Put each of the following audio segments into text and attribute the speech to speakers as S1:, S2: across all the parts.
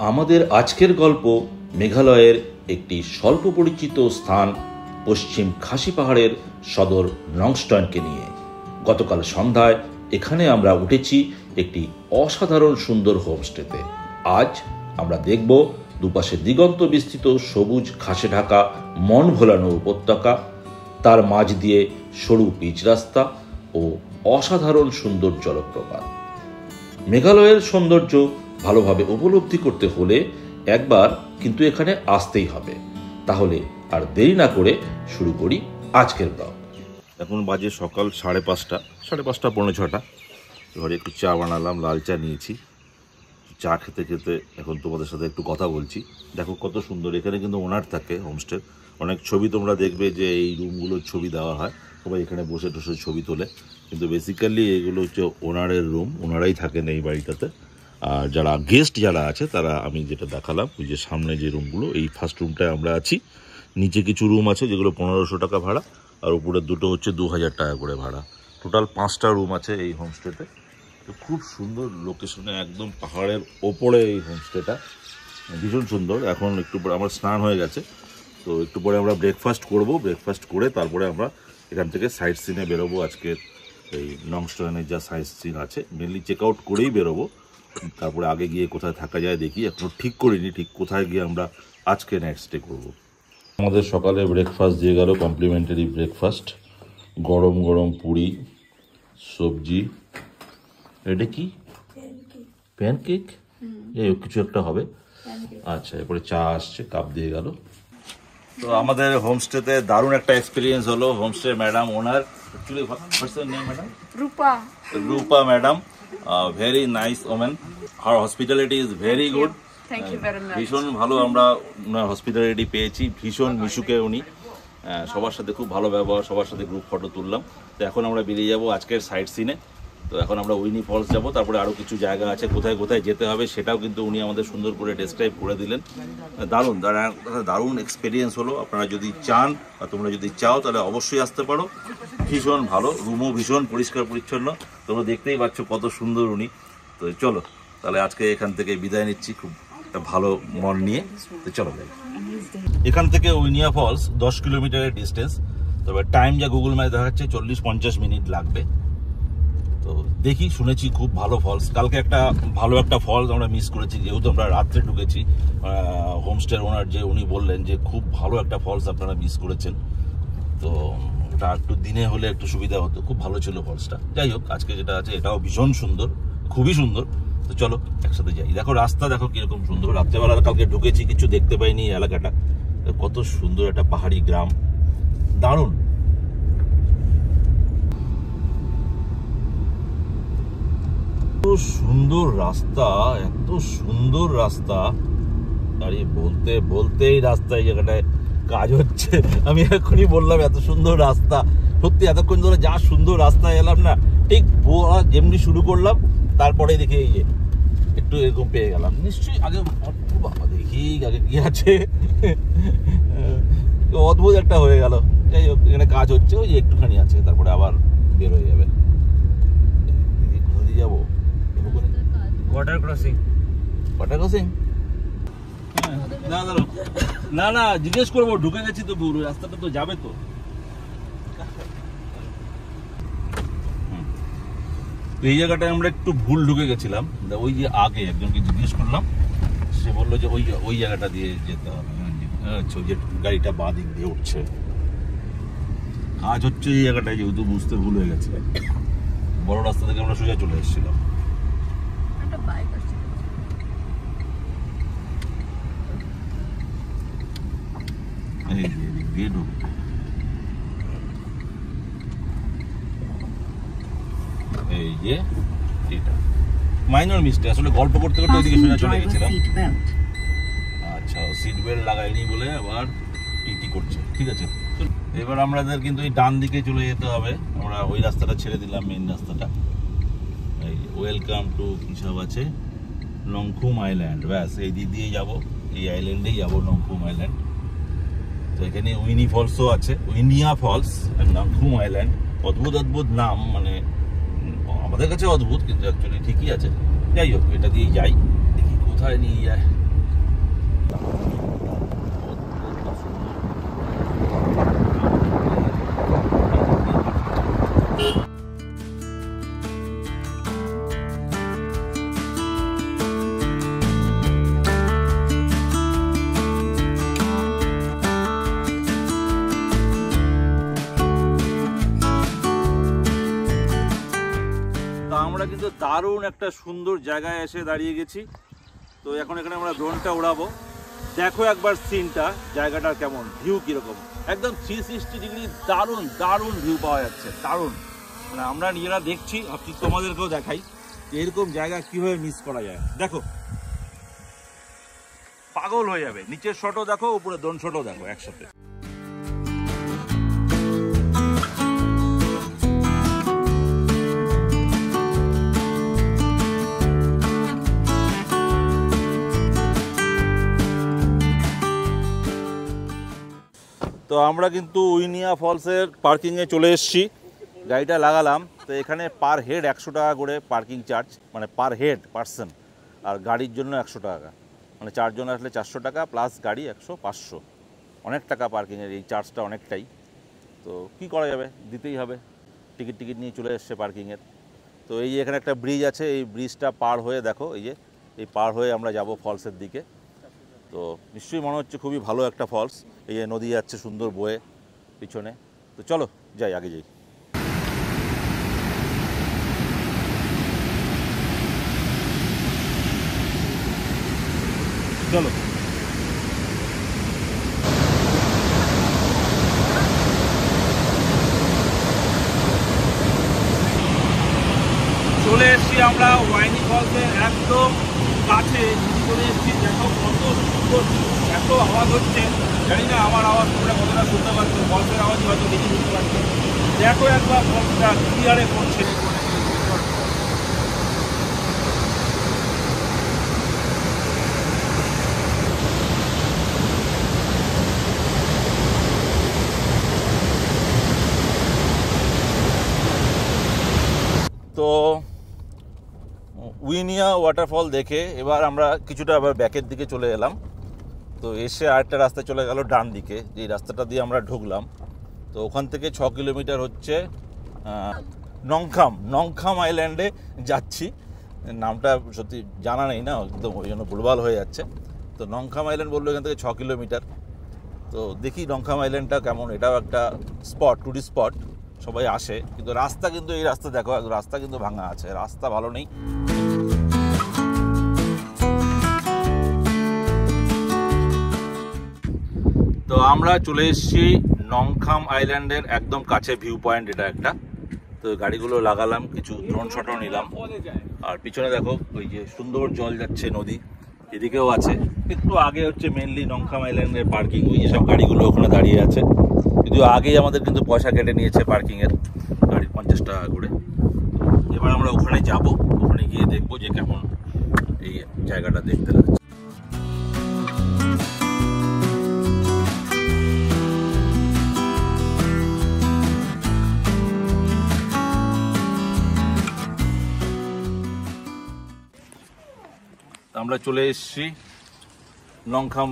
S1: আমাদের আজকের গল্প মেঘালয়ের একটি স্বল্প পরিচিত স্থান পশ্চিম খাসি পাহাড়ের সদর নংস্টয়নকে নিয়ে। গতকাল সন্ধ্যায় এখানে আমরা উঠেছি একটি অসাধারণ সুন্দর হোমস্টেতে। আজ আমরা দেখব দুপাশে দিগন্ত বিস্তৃত সবুজ ঘাসে ঢাকা মন ভোলানো উপত্যকা, তার মাঝ দিয়ে সরু পিচ রাস্তা ও অসাধারণ সুন্দর জলপ্রপাত। মেঘালয়ের সৌন্দর্য ভালোভাবে উপলব্ধি করতে হলে একবার কিন্তু এখানে আসতেই হবে। তাহলে আর দেরি না করে শুরু করি আজকের ব্লগ। এখন বাজে সকাল 5:30, 5:30 পৌনে 6টা। ঘরে একটু চা বানালাম, লাল চা নিয়েছি। চা খেতে খেতে এখন তোমাদের সাথে একটু কথা বলছি। দেখো কত সুন্দর, এখানে কিন্তু ওনার থাকে হোমস্টে। অনেক ছবি তোমরা দেখবে যে এই রুমগুলোর ছবি দেওয়া হয়, সবাই এখানে বসে টসে ছবি তোলে, কিন্তু বেসিক্যালি এগুলো হচ্ছে ওনারের রুম, ওনারাই থাকেন এই বাড়িটাতে। আর যারা গেস্ট যারা আছে তারা, আমি যেটা দেখালাম ওই যে সামনে যে রুমগুলো, এই ফার্স্ট রুমটায় আমরা আছি। নিচে কিছু রুম আছে যেগুলো 1500 টাকা ভাড়া, আর উপরের দুটো হচ্ছে 2000 টাকা করে ভাড়া। টোটাল 5টা রুম আছে এই হোমস্টেতে। তো খুব সুন্দর লোকেশনে, একদম পাহাড়ের ওপরে এই হোমস্টেটা, ভীষণ সুন্দর। এখন একটু পরে আমার স্নান হয়ে গেছে, তো একটু পরে আমরা ব্রেকফাস্ট করব। ব্রেকফাস্ট করে তারপরে আমরা এখান থেকে সাইট সিনে বেরোবো। আজকে এই নংস্টয়নের যা সাইট সিন আছে মেনলি চেক আউট করেই বেরোবো। তারপরে আগে গিয়ে কোথায় থাকা যায় দেখি, এখনো ঠিক করিনি ঠিক কোথায় গিয়ে আমরা আজকে নাইট স্টে করবো। আমাদের সকালে ব্রেকফাস্ট দিয়ে গেল, কমপ্লিমেন্টারি ব্রেকফাস্ট, গরম গরম পুরি, সবজি। এটা কি প্যানকেক? এই কিছু একটা হবে। আচ্ছা, এরপরে চা আসছে, কাপ দিয়ে গেল। তো আমাদের হোমস্টেতে দারুণ একটা এক্সপিরিয়েন্স হলো। Homestay madam owner, actually what's your name madam? Rupa madam, very nice women. আর hospitality is very good.
S2: Thank you very much.
S1: ভীষণ ভালো আমরা ওনার হসপিটালিটি পেয়েছি। ভীষণ মিশুকে উনি, সবার সাথে খুব ভালো ব্যবহার, সবার সাথে গ্রুপ ফটো তুললাম। তো এখন আমরা বেরিয়ে যাব আজকের সাইট সিনে। তো এখন আমরা উইনি ফলস যাব, তারপরে আরও কিছু জায়গা আছে কোথায় কোথায় যেতে হবে সেটাও কিন্তু উনি আমাদের সুন্দর করে ডেসক্রাইব করে দিলেন। দারুণ এক্সপিরিয়েন্স হলো। আপনারা যদি চান বা তোমরা যদি চাও তাহলে অবশ্যই আসতে পারো। ভীষণ ভালো, রুমও ভীষণ পরিষ্কার পরিচ্ছন্ন, তোমরা দেখতেই পাচ্ছ কত সুন্দর উনি। তো চলো তাহলে আজকে এখান থেকে বিদায় নিচ্ছি খুব একটা ভালো মন নিয়ে। তো চলো যাই। এখান থেকে উইনিয়া ফলস 10 কিলোমিটারের ডিস্টেন্স, তবে টাইম যা গুগল ম্যাপে দেখাচ্ছে 40-50 মিনিট লাগবে। তো দেখি, শুনেছি খুব ভালো ফলস। কালকে একটা ভালো একটা ফলস আমরা মিস করেছি, যেহেতু আমরা রাত্রে ঢুকেছি। হোমস্টের ওনার যে উনি বললেন যে খুব ভালো একটা ফলস আপনারা মিস করেছেন। তো ওটা একটু দিনে হলে একটু সুবিধা হতো, খুব ভালো ছিল ফলসটা। যাই হোক, আজকে যেটা আছে এটাও ভীষণ সুন্দর, খুবই সুন্দর। তো চলো একসাথে যাই। দেখো রাস্তা দেখো কিরকম সুন্দর। রাত্রেবেলা কালকে ঢুকেছি, কিছু দেখতে পাইনি। এলাকাটা কত সুন্দর, একটা পাহাড়ি গ্রাম, দারুণ। সুন্দর রাস্তা, এত সুন্দর রাস্তা। আরে বলতে বলতেই রাস্তায় জায়গাটায় কাজ হচ্ছে। আমি এখনই বললাম এত সুন্দর রাস্তা। সত্যি এতক্ষণ ধরে যা সুন্দর রাস্তায় এলাম না, ঠিক যেমনি শুরু করলাম তারপরে দেখি এই যে একটু এরকম পেয়ে গেলাম। নিশ্চয়ই আগে বাবা দেখি আগে কি আছে, অদ্ভুত একটা হয়ে গেল। যাই হোক, এখানে কাজ হচ্ছে, ওই একটুখানি আছে, তারপরে আবার বের হয়ে যাবে। কোথা দিয়ে যাবো?
S3: Water crossing.
S1: Water crossing? না না, জিজ্ঞেস করবো, ঢুকে গেছি তো, রাস্তাটা তো যাবে তো। এই জায়গাটায় আমরা একটু ভুল ঢুকে গেছিলাম। ওই যে আগে একজনকে জিজ্ঞেস করলাম, সে বললো যে ওই জায়গাটা দিয়ে যেতে হবে। আচ্ছা, ওই যে গাড়িটা বাঁ দিক দিয়ে উঠছে, কাজ হচ্ছে এই জায়গাটায়, যেহেতু বুঝতে ভুল হয়ে গেছে। বড় রাস্তা থেকে আমরা সোজা চলে এসেছিলাম। এই যে এটা মাইনর মিস্টেক, আসলে গল্প করতে করতে ওইদিকে সোজা চলে গেছিলাম। আচ্ছা, সিট বেল্ট লাগাইনি বলে আবার টিটি করছে। ঠিক আছে, এবার আমাদের কিন্তু এই ডান দিকে চলে যেতে হবে। আমরা ওই রাস্তাটা ছেড়ে দিলাম, মেইন রাস্তাটা। এই ওয়েলকাম টু কিসব আছে, নংখুম আইল্যান্ড। ব্যাস, এই দিক দিয়ে যাবো, এই আইল্যান্ডেই যাবো, নংখুম আইল্যান্ড। তো এখানে উইনি ফলসও আছে, উইনিয়া ফলস আর নংখুম আইল্যান্ড। অদ্ভুত অদ্ভুত নাম, মানে আমাদের কাছে অদ্ভুত, কিন্তু অ্যাকচুয়ালি ঠিকই আছে। যাই হোক, এটা দিয়ে যাই, দেখি কোথায় নিয়ে যায়। দারুণ একটা সুন্দর জায়গায় এসে দাঁড়িয়ে গেছি। তো এখন এখানে আমরা ড্রোনটা উড়াবো। দেখো একবার সিনটা, জায়গাটার কেমন, ভিউ কীরকম, একদম 360 ডিগ্রি দারুণ দারুণ ভিউ পাওয়া যাচ্ছে, দারুণ। মানে আমরা নিজেরা দেখছি, আপনি তোমাদেরকেও দেখাই যে এরকম জায়গা কীভাবে মিস করা যায়। দেখো, পাগল হয়ে যাবে। নিচের শটও দেখো, উপরে ড্রোন শটও দেখো একসাথে। তো আমরা কিন্তু উইনিয়া ফলসের পার্কিংয়ে চলে এসেছি, গাড়িটা লাগালাম। তো এখানে পার হেড 100 টাকা করে পার্কিং চার্জ, মানে পার হেড পার্সন, আর গাড়ির জন্য 100 টাকা, মানে 4 জন আসলে 400 টাকা প্লাস গাড়ি 100, 500। অনেক টাকা পার্কিংয়ের, এই চার্জটা অনেকটাই। তো কি করা যাবে, দিতেই হবে। টিকিট নিয়ে চলে এসছে পার্কিংয়ের। তো এই যে এখানে একটা ব্রিজ আছে, এই ব্রিজটা পার হয়ে দেখো, এই পার হয়ে আমরা যাব ফলসের দিকে। তো নিশ্চয়ই মনে হচ্ছে খুবই ভালো একটা ফলস। এই যে নদী যাচ্ছে সুন্দর বয়ে পিছনে। তো চলো যাই, আগে যাই। চলো চলে এসছি আমরা ওয়াইনি ফলসের একদম কাছে চলে এসেছি। দেখো কত সুন্দর, এত আওয়াজ হচ্ছে, জানি না আমার আওয়াজ তোমরা কতটা শুনতে পাচ্ছো, ফলসের আওয়াজ হয়তো বেশি শুনতে পাচ্ছো। দেখো একবার ফলসটা ক্লিয়ারে পড়ছে। তো উইনিয়া ওয়াটারফল দেখে এবার আমরা কিছুটা আবার ব্যাকের দিকে চলে এলাম। তো এসে আরেকটা রাস্তা চলে গেল ডান দিকে, যে রাস্তাটা দিয়ে আমরা ঢুকলাম। তো ওখান থেকে 6 কিলোমিটার হচ্ছে নংখাম আইল্যান্ডে যাচ্ছি। নামটা সত্যি জানা নেই না, একদম ওই জন্য ভুলভাল হয়ে যাচ্ছে। তো নংখাম আইল্যান্ড বললো এখান থেকে 6 কিলোমিটার। তো দেখি নংখাম আইল্যান্ডটা কেমন। এটাও একটা স্পট, টুরিস্ট স্পট, সবাই আসে। কিন্তু রাস্তা কিন্তু, এই রাস্তা দেখো, রাস্তা কিন্তু ভাঙা আছে, রাস্তা ভালো নেই। তো আমরা চলে এসেছি নংখাম আইল্যান্ডের একদম কাছে, ভিউ পয়েন্ট এটা একটা। তো গাড়িগুলো লাগালাম, কিছু ড্রোন শটও নিলাম। আর পিছনে দেখো ওই যে সুন্দর জল যাচ্ছে, নদী এদিকেও আছে। একটু আগে হচ্ছে মেনলি নংখাম আইল্যান্ডের পার্কিং, ওই যেসব গাড়িগুলো ওখানে দাঁড়িয়ে আছে। যদিও আগেই আমাদের কিন্তু পয়সা কেটে নিয়েছে পার্কিংয়ের, গাড়ির 50 টাকা করে। এবার আমরা ওখানে যাব, ওখানে গিয়ে দেখবো যে কেমন এই জায়গাটা দেখতে লাগছে। আমরা চলে এসেছি নংখাম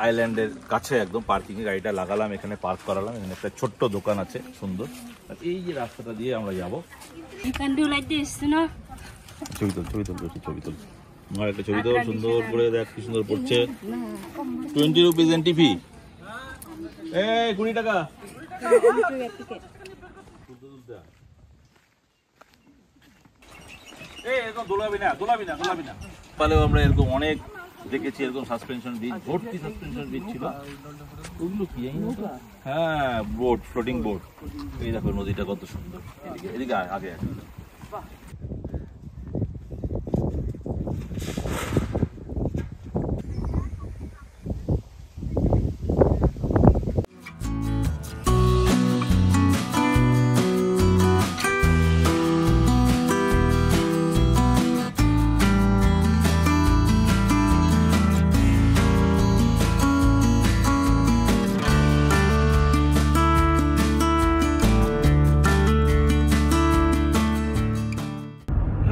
S1: আইল্যান্ডের কাছে, একদম পার্কিংয়ে গাড়িটা লাগালাম, এখানে পার্ক করালাম। এখানে একটা ছোট্ট দোকান আছে সুন্দর। আর এই যে রাস্তাটা দিয়ে আমরা যাবো। ছবি তুল আমার একটা ছবি তোল সুন্দর করে, দেখ কি সুন্দর পড়ছে। 20 রুপিস এন্ট্রি ফি। 20 টাকা। এরকম দোলাবি না। পালেও আমরা এরকম অনেক দেখেছি, এরকম সাসপেনশন ব্রিজ, ভর্তি সাসপেনশন ব্রিজ ছিল। ওগুলো কি? হ্যাঁ, বোট, ফ্লোটিং বোট। এই দেখো নদীটা কত সুন্দর। এদিকে আগে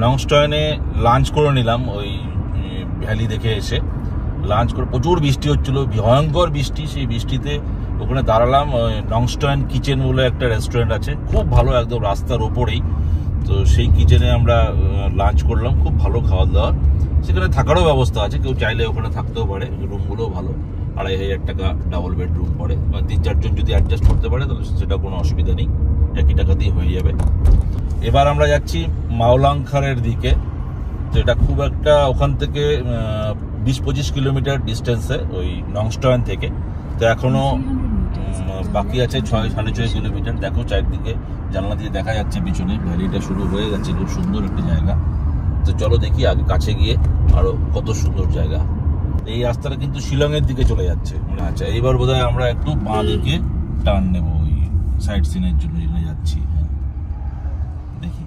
S1: নংস্টয়নে লাঞ্চ করে নিলাম, ওই ভ্যালি দেখে এসে লাঞ্চ করে। প্রচুর বৃষ্টি হচ্ছিল, ভয়ঙ্কর বৃষ্টি। সেই বৃষ্টিতে ওখানে দাঁড়ালাম। নংস্টয়ন কিচেন বলে একটা রেস্টুরেন্ট আছে, খুব ভালো, একদম রাস্তার ওপরেই। তো সেই কিচেনে আমরা লাঞ্চ করলাম, খুব ভালো খাওয়া দাওয়া। সেখানে থাকারও ব্যবস্থা আছে, কেউ চাইলে ওখানে থাকতেও পারে, রুমগুলোও ভালো। 2,500 টাকা ডাবল বেডরুম পড়ে, 3-4 জন যদি অ্যাডজাস্ট করতে পারে তাহলে সেটা কোনো অসুবিধা নেই, একই টাকা দিয়ে হয়ে যাবে। এবার আমরা যাচ্ছি মাওলাংখারের দিকে, তো এটা খুব একটা ওখান থেকে 20-25 কিলোমিটার ডিস্টেন্সে ওই নংস্টয়েন থেকে। তো এখনো বাকি আছে 6-6.5 কিলোমিটার। দেখো চারদিকে জানলা দিয়ে দেখা যাচ্ছে পিছনে ভ্যালিটা শুরু হয়ে গেছে, খুব সুন্দর একটা জায়গা। তো চলো দেখি আগে কাছে গিয়ে আরো কত সুন্দর জায়গা। এই রাস্তাটা কিন্তু শিলংয়ের দিকে চলে যাচ্ছে মনে আছে। এইবার বোধহয় আমরা একটু বাঁ দিকে টার্ন নেব ওই সাইড সিনের জন্য যেখানে যাচ্ছি। দেখি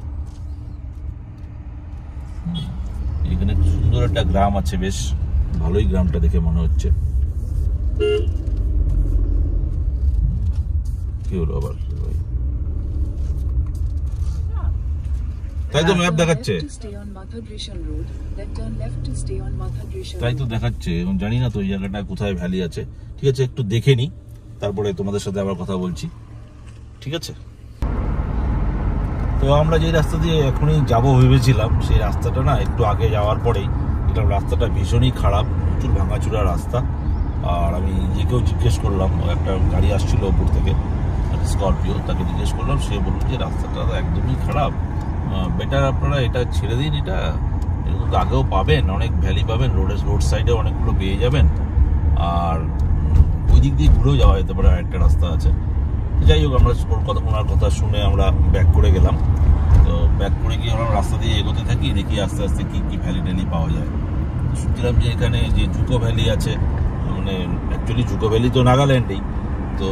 S1: এখানে সুন্দর একটা গ্রাম আছে, বেশ ভালোই গ্রামটা দেখে মনে হচ্ছে। কি হলো আবার? তাই তো ম্যাপ দেখাচ্ছে, তাই তো দেখাচ্ছে। এখন জানি না তো এই জায়গাটা কোথায় ভ্যালি আছে। ঠিক আছে, একটু দেখে নি, তারপরে তোমাদের সাথে আবার কথা বলছি, ঠিক আছে? তো আমরা যে রাস্তা দিয়ে এখনই যাবো ভেবেছিলাম, সেই রাস্তাটা না একটু আগে যাওয়ার পরেই দেখলাম রাস্তাটা ভীষণই খারাপ, প্রচুর ভাঙাচুরা রাস্তা। আর আমি কেউ জিজ্ঞেস করলাম, একটা গাড়ি আসছিল ওপর থেকে স্করপিও, তাকে জিজ্ঞেস করলাম, সে বলল যে রাস্তাটা একদমই খারাপ, বেটার আপনারা এটা ছেড়ে দিন, এটা কিন্তু আগেও পাবেন, অনেক ভ্যালি পাবেন, রোড সাইডে অনেকগুলো পেয়ে যাবেন, আর ওই দিক দিয়ে ঘুরেও যাওয়া যেতে পারে, আরেকটা রাস্তা আছে। যাই হোক, আমরা ওনার কথা শুনে আমরা ব্যাক করে গেলাম। তো ব্যাক করে গিয়ে আমরা রাস্তা দিয়ে এগোতে থাকি, দেখি আস্তে আস্তে কি কি ভ্যালি ট্যালি পাওয়া যায়। শুনছিলাম যে এখানে যে জুকো ভ্যালি আছে, মানে অ্যাকচুয়ালি জুকো ভ্যালি তো নাগাল্যান্ডেই, তো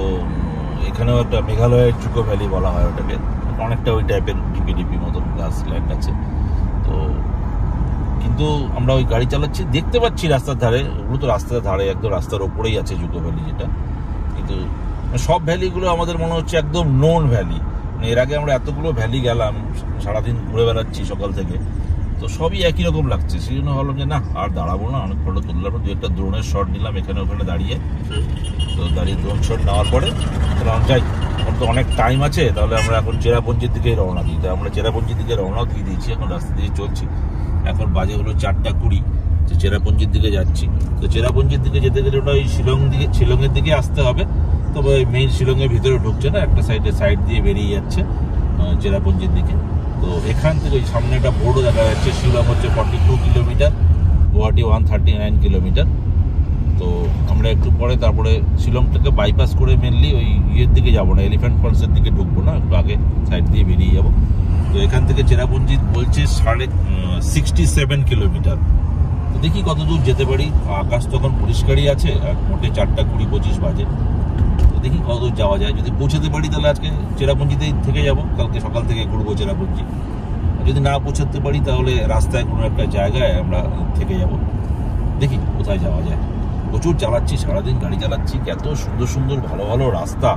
S1: এখানেও একটা মেঘালয়ের জুকো ভ্যালি বলা হয় ওটাকে, অনেকটা ওই টাইপের ডিপি মতন গাছ ল্যান্ড আছে। তো কিন্তু আমরা ওই গাড়ি চালাচ্ছি, দেখতে পাচ্ছি রাস্তার ধারে, ওগুলো তো রাস্তার ধারে একদম রাস্তার ওপরেই আছে জুকো ভ্যালি যেটা। কিন্তু সব ভ্যালিগুলো আমাদের মনে হচ্ছে একদম নোন ভ্যালি, মানে এর আগে আমরা এতগুলো ভ্যালি গেলাম, সারাদিন ঘুরে বেড়াচ্ছি সকাল থেকে, তো সবই একই রকম লাগছে। সেই জন্য ভাবলাম যে না আর দাঁড়াবো না, অনেক ফটো তুললাম, দু একটা ড্রোনের শট নিলাম এখানে ওখানে দাঁড়িয়ে। তো দাঁড়িয়ে ড্রোন শট নেওয়ার পরে যাই, এখন তো অনেক টাইম আছে, তাহলে আমরা এখন চেরাপুঞ্জির দিকে রওনা দিই। তো আমরা চেরাপুঞ্জির দিকে রওনাও দিয়ে দিয়েছি, এখন রাস্তা দিয়ে চলছি। এখন বাজে হলো 4:20, তো চেরাপুঞ্জির দিকে যাচ্ছি। তো চেরাপুঞ্জির দিকে যেতে গেলে ওটা ওই শিলংয়ের দিকে আসতে হবে, তবে মেইন শিলংয়ের ভিতরে ঢুকছে না, একটা সাইড দিয়ে বেরিয়ে যাচ্ছে চেরাপুঞ্জির দিকে। তো এখান থেকে ওই সামনে একটা বোর্ডও দেখা যাচ্ছে, শিলং হচ্ছে 42 কিলোমিটার, গুয়াহাটি 139 কিলোমিটার। তো আমরা একটু পরে তারপরে শিলংটাকে বাইপাস করে মেনলি ওই ইয়ের দিকে যাবো না, এলিফ্যান্ট ফলসের দিকে ঢুকবো না, একটু আগে সাইড দিয়ে বেরিয়ে যাবো। তো এখান থেকে চেরাপুঞ্জি বলছে 67 কিলোমিটার। তো দেখি কত দূর যেতে পারি, আকাশ তখন পরিষ্কারই আছে, আর মোটে 4:20-25 বাজে। তো দেখি কত দূর যাওয়া যায়, যদি পৌঁছাতে পারি তাহলে আজকে চেরাপুঞ্জিতেই থেকে যাব, কালকে সকাল থেকে ঘুরবো চেরাপুঞ্জি। যদি না পৌঁছাতে পারি তাহলে রাস্তায় কোনো একটা জায়গায় আমরা থেকে যাব, দেখি কোথায় যাওয়া যায়। প্রচুর চালাচ্ছি, সারাদিন গাড়ি চালাচ্ছি, এত সুন্দর সুন্দর ভালো ভালো রাস্তা,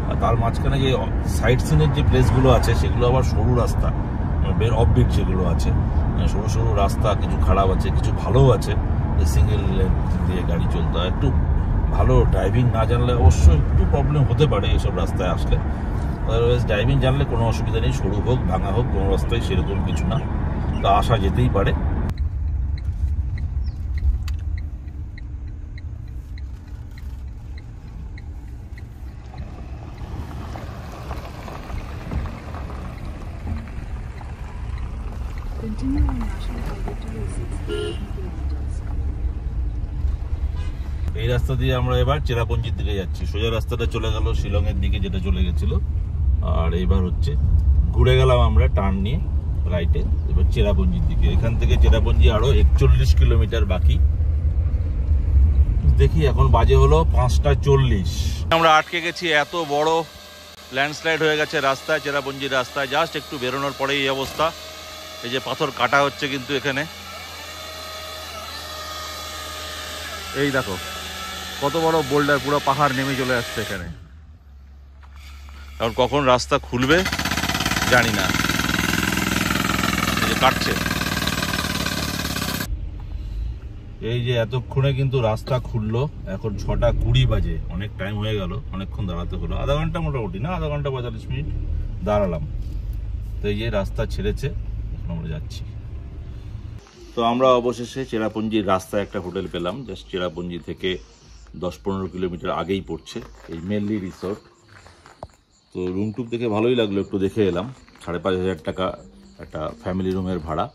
S1: আর তার মাঝখানে যে সাইড সিনের যে প্লেসগুলো আছে সেগুলো আবার সরু রাস্তা, বের অফবিট যেগুলো আছে, সরু সরু রাস্তা, কিছু খারাপ আছে কিছু ভালোও আছে। সিঙ্গেল লেন দিয়ে গাড়ি চলতে হয়, একটু ভালো ড্রাইভিং না জানলে অবশ্যই একটু প্রবলেম হতে পারে এইসব রাস্তায় আসলে। আদারওয়াইজ ড্রাইভিং জানলে কোনো অসুবিধা নেই, সরু হোক ভাঙা হোক কোনো রাস্তায় সেরকম কিছু না, তা আসা যেতেই পারে। এই রাস্তা দিয়ে আমরা এবার চেরাপুঞ্জির দিকে যাচ্ছি, সোজা রাস্তাটা চলে গেল শিলংয়ের দিকে যেটা চলে গেছিল, আর এবার হচ্ছে ঘুরে গেলাম আমরা টার্ন নিয়ে রাইটে, এবার চেরাপুঞ্জির দিকে। এখান থেকে চেরাপুঞ্জি আরো 41 কিলোমিটার বাকি। দেখি এখন বাজে হলো 5:40। আমরা আটকে গেছি, এত বড় ল্যান্ডস্লাইড হয়ে গেছে রাস্তায়, চেরাপুঞ্জির রাস্তায়। জাস্ট একটু বেরোনোর পরেই এই অবস্থা। এই যে পাথর কাটা হচ্ছে কিন্তু এখানে, এই দেখো কত বড় বোল্ডার, পুরো পাহাড় নেমে চলে আসছে এখানে। এখন কখন রাস্তা খুলবে জানি না, কাটছে। এই যে এতক্ষণে কিন্তু রাস্তা খুললো, এখন 6:20 বাজে, অনেক টাইম হয়ে গেল, অনেকক্ষণ দাঁড়াতে হলো, আধা ঘন্টা মোটামুটি, না আধা ঘন্টা 45 মিনিট দাঁড়ালাম। তো এই যে রাস্তা ছেড়েছে, এখন আমরা যাচ্ছি। তো আমরা অবশেষে চেরাপুঞ্জির রাস্তায় একটা হোটেল পেলাম, জাস্ট চেরাপুঞ্জি থেকে 10-15 কিলোমিটার আগেই পড়ছে, এই মেনলি রিসোর্ট। তো রুম টুক দেখে ভালোই লাগলো, একটু দেখে এলাম। 5,500 টাকা একটা ফ্যামিলি রুমের ভাড়া।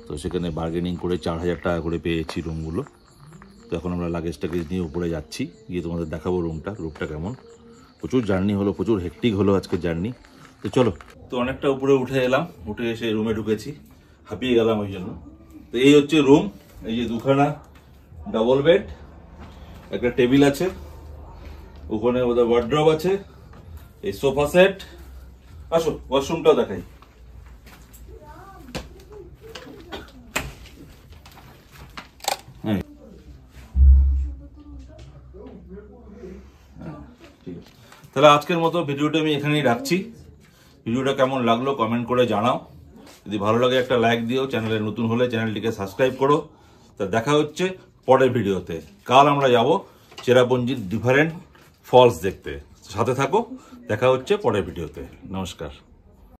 S1: তো সেখানে বার্গেনিং করে 4,000 টাকা করে পেয়েছি রুমগুলো। তো এখন আমরা লাগেজ টাগেজ নিয়ে উপরে যাচ্ছি, গিয়ে তোমাদের দেখাবো রুমটা কেমন। প্রচুর জার্নি হলো, প্রচুর হেক্টিক হলো আজকে জার্নি। তো চলো, তো অনেকটা উপরে উঠে এলাম, উঠে এসে রুমে ঢুকেছি, হাঁপিয়ে গেলাম ওই জন্য। তো এই হচ্ছে রুম, এই যে দুখানা ডাবল বেড, একটা টেবিল আছে, ওখানে ওদের ওয়ার্ড্রব আছে, এই সোফা সেট। আসো ওয়াশরুমটাও দেখাই। তাহলে আজকের মতো ভিডিওটা আমি এখানেই রাখছি। ভিডিওটা কেমন লাগলো কমেন্ট করে জানাও। যদি ভালো লাগে একটা লাইক দিও, চ্যানেলে নতুন হলে চ্যানেলটিকে সাবস্ক্রাইব করো। তা দেখা হচ্ছে পরের ভিডিওতে। কাল আমরা যাব চেরাপুঞ্জির ডিফারেন্ট ফলস দেখতে, সাথে থাকো। দেখা হচ্ছে পরের ভিডিওতে। নমস্কার।